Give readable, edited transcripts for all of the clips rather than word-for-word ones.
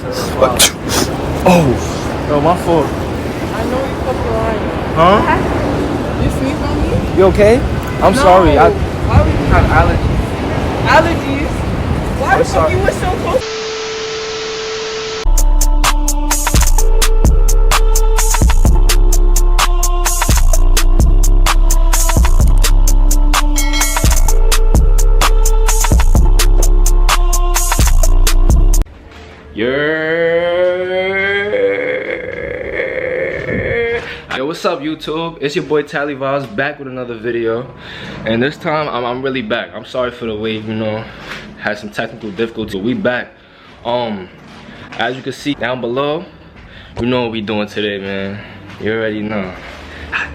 What? Oh. Yo, my fault. I know you fucking lying. Huh? You sneeze on me? You okay? I'm sorry. I Why would you have allergies. allergies? Why I'm the fuck sorry. you were so close? Yo, what's up YouTube? It's your boy Tally Vibes back with another video, and this time I'm really back. I'm sorry for the wait, you know, had some technical difficulties, but we back. As you can see down below, you know what we doing today, man. You already know. I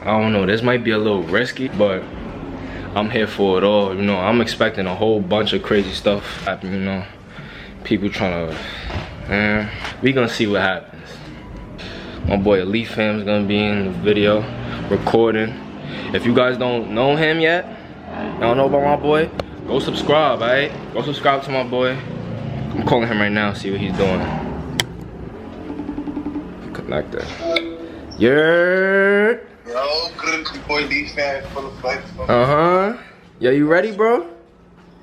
don't know, this might be a little risky, but I'm here for it all, you know. I'm expecting a whole bunch of crazy stuff happen, you know. People trying to, man, we gonna see what happens. My boy Elite Fam is gonna be in the video, recording. If you guys don't know him yet, don't know about my boy, go subscribe, alright? Go subscribe to my boy. I'm calling him right now, see what he's doing. Connected. Yeah. Yo, good boy Elite Fam, full of fights. Yeah, you ready, bro?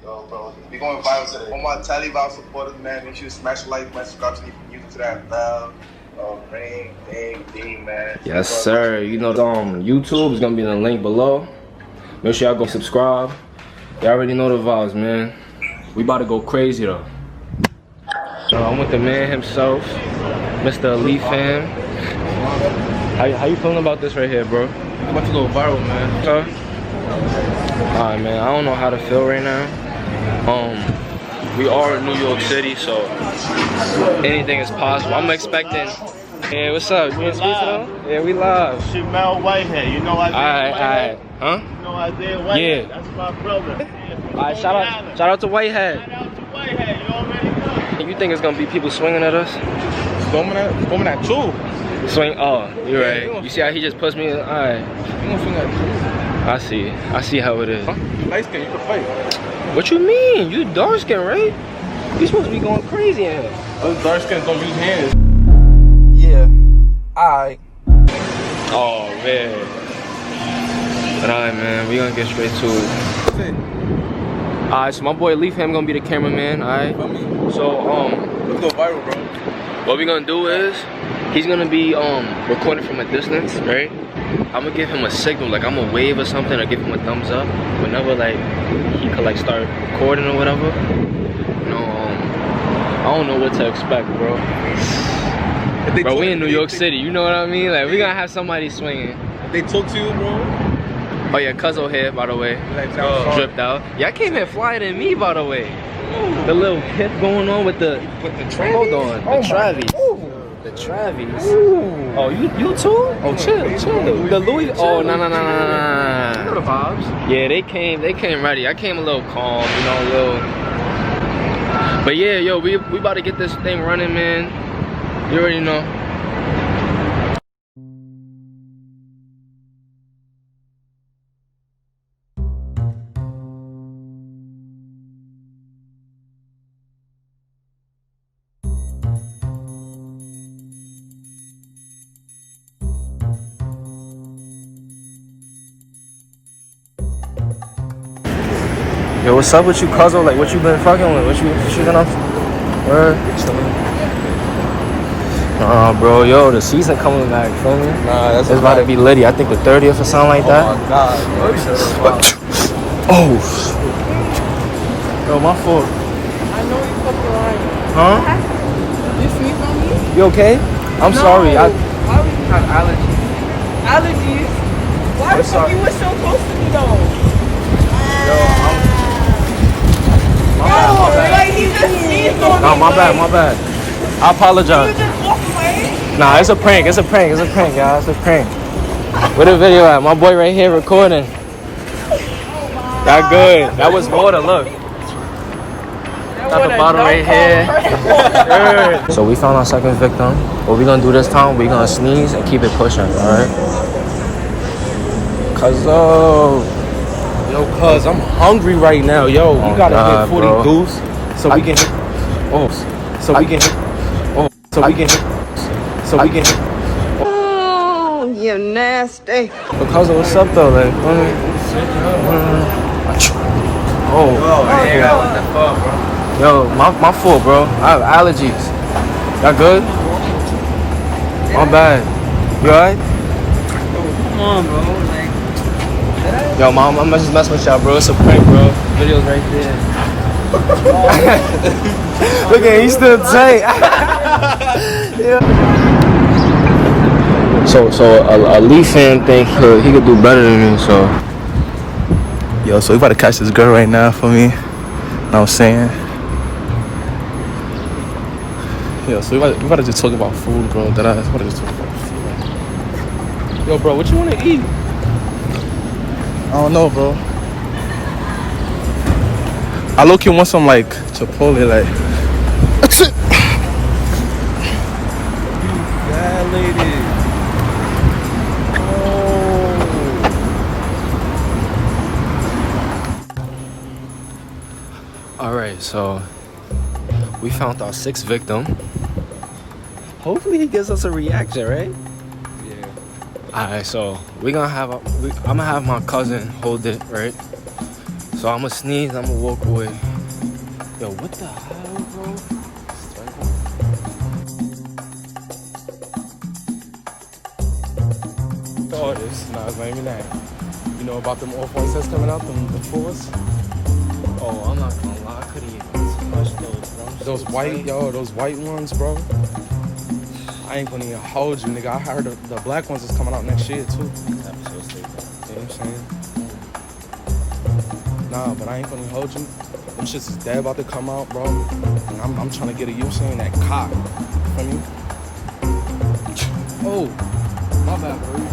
Yo, bro, we going viral today. All my Tally Vibe supporters, man, make sure you smash the like button, subscribe to YouTube to that bell. Ring, ding, man. Yes, sir. You know, YouTube is gonna be in the link below. Make sure y'all go subscribe. Y'all already know the vibes, man. We about to go crazy though. I'm with the man himself, Mr. Elite Fam. How you feeling about this right here, bro? I'm about to go viral, man. Huh? Alright, man. I don't know how to feel right now. We are in New York City, so anything is possible. I'm expecting. Hey, what's up? You in Squeeze? Yeah, we live. Shit, Mel Whitehead. You know Isaiah Alright. Huh? You know Isaiah Whitehead? Yeah. That's my brother. Alright, shout out to Whitehead. Shout out to Whitehead. You already know. You think it's gonna be people swinging at us? Storming at you. Swing. Oh, you're right. You see how he just puts me in? Alright. You gonna swing at you. I see how it is. Huh? You light skin, you can fight. What you mean? You dark skin, right? You supposed to be going crazy in here. Those dark skins don't use hands. Yeah. Alright. Oh man. But alright, man, we gonna get straight to it. Alright, so my boy Leaf Ham gonna be the cameraman, alright? So Let's go viral, bro. what we gonna do is he's gonna be recording from a distance, right? I'm gonna give him a signal, like I'm gonna wave or something, or give him a thumbs up whenever like he could like start recording or whatever. You know, I don't know what to expect, bro. Bro, we in New York City, you know what I mean? Like we gonna have somebody swinging. If they talk to you, bro. Oh yeah, Cuzzo here, by the way. Dripped out. Yeah, I came here flyer than me, by the way. The little hip going on with the Travis. Hold on, the Travis. The Travis. Oh, you too? Oh, chill. The Louis. Oh, no. You know the vibes. Yeah, they came ready. I came a little calm, you know, a little. But yeah, yo, we about to get this thing running, man. You already know. Yo, what's up with you, Cuzzo? Like, what you been fucking with? What you been up? Bro, yo, the season coming back, feel me? Nah, that's It's about to be litty. I think the 30th or something like that. Oh my god, bro. Oh. Yo, my fault. I know you fucking lying. Huh? You sneeze on me? You okay? I'm sorry. Why would you have allergies. allergies? Why the fuck you were so close to me though? Yo, Yo, like he just sneezed on me. No, my bad. I apologize. You just walked away? Nah, it's a prank, guys. It's a prank. It's a prank. Where the video at? My boy right here recording. That good. That was water, look. Got the bottle right here. So we found our second victim. What we gonna do this time, we gonna sneeze and keep it pushing, alright? Cuzzo. Yo, cuz, I'm hungry right now. Yo, you gotta get 40 bro. deuce, So we can hit. Oh, so we can hit. Oh, so we can hit. So we can hit. Oh, you nasty. But cousin, what's up though? Like, oh, Yeah, what the fuck, bro? yo, my fault, bro. I have allergies. Y'all good? My bad. You alright? Come on, bro. Like, Yo, mom, I'm just messing with y'all, bro. It's a prank, bro. Video's right there. Look at him, he's still tight. So a Lee fan think he could do better than me, so. Yo, so we about to catch this girl right now for me. Know what I'm saying? Yo, so we about to just talk about food, bro. We about to just talk about food. Yo, bro, what you want to eat? I don't know, bro. I low-key want some, like, Chipotle, like. That's it. Bad lady. Alright, so we found our 6th victim. Hopefully he gives us a reaction, right? Yeah. Alright, so I'm gonna have my cousin hold it, right? So I'm gonna sneeze, I'm gonna walk away. Yo, what the hell, bro? Oh, this. Nah, it's not even that. You know about them off-whites that's coming out, them the fours? Oh, I'm not gonna lie, I couldn't even touch those, bro. Those white ones, bro. I ain't gonna even hold you, nigga. I heard the black ones is coming out next year, too. You know what I'm saying? Nah, but I ain't gonna hold you. Them shits is dead about to come out, bro. And I'm trying to get a, you know what I'm saying, that cock. You feel me? Oh, my bad, bro. You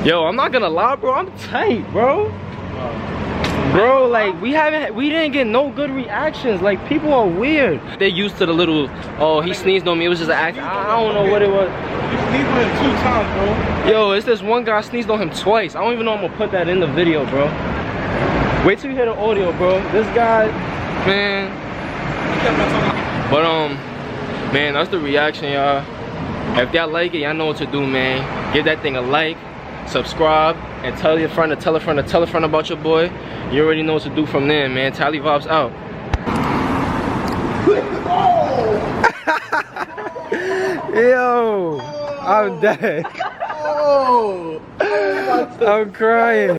good? Yo, I'm not gonna lie, bro. I'm tight, bro. Bro, like we didn't get no good reactions. Like people are weird. They're used to the little, oh, he sneezed on me. It was just an act. I don't know what it was. You sneezed on him 2 times, bro. Yo, it's this one guy sneezed on him twice. I don't even know I'm gonna put that in the video, bro. Wait till you hear the audio, bro. This guy, man. But man, that's the reaction, y'all. If y'all like it, y'all know what to do, man. Give that thing a like, subscribe, and tell your friend to tell a friend to tell a friend about your boy. You already know what to do from there, man. Tally Vibes out. Yo, I'm dead. Oh, I'm crying.